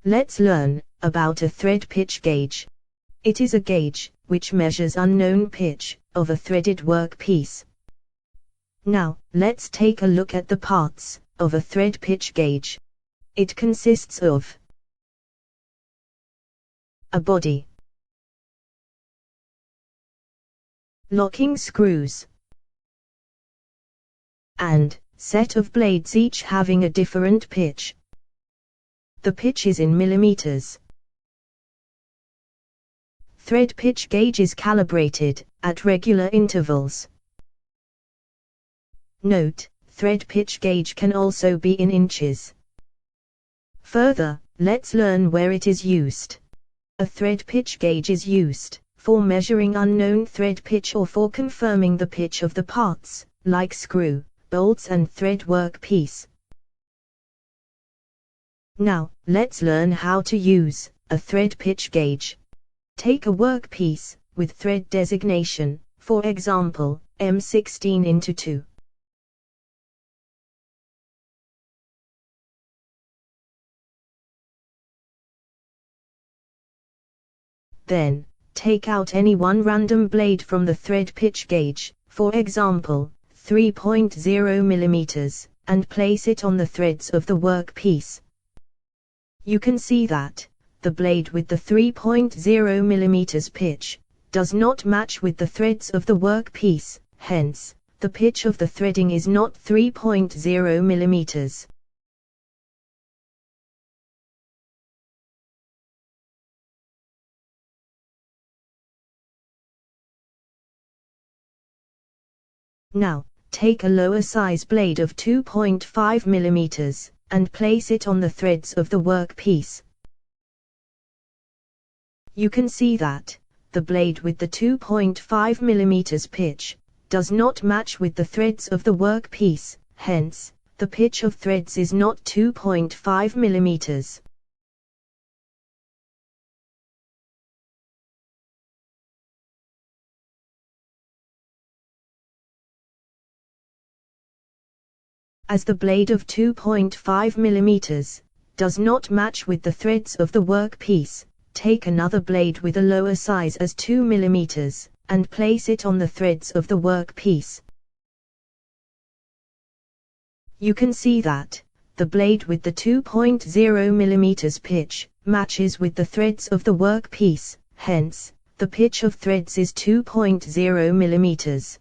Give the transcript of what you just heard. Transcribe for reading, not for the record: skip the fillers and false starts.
let's learn about a thread pitch gauge. It is a gauge which measures unknown pitch of a threaded workpiece. Now, let's take a look at the parts of a thread pitch gauge. It consists of a body, locking screws, and set of blades, each having a different pitch. The pitch is in millimeters. Thread pitch gauge is calibrated at regular intervals. Note, thread pitch gauge can also be in inches. Further, let's learn where it is used. A thread pitch gauge is used for measuring unknown thread pitch or for confirming the pitch of the parts, like screw, bolts and thread workpiece. Now, let's learn how to use a thread pitch gauge. Take a workpiece with thread designation, for example, M16x2. Then, take out any one random blade from the thread pitch gauge, for example, 3.0 mm, and place it on the threads of the workpiece. You can see that the blade with the 3.0 mm pitch does not match with the threads of the workpiece, hence, the pitch of the threading is not 3.0 mm. Now, take a lower size blade of 2.5 mm, and place it on the threads of the workpiece. You can see that the blade with the 2.5 mm pitch does not match with the threads of the workpiece, hence, the pitch of threads is not 2.5 mm. As the blade of 2.5 mm does not match with the threads of the workpiece, take another blade with a lower size as 2 mm, and place it on the threads of the workpiece. You can see that the blade with the 2.0 mm pitch matches with the threads of the workpiece, hence, the pitch of threads is 2.0 mm.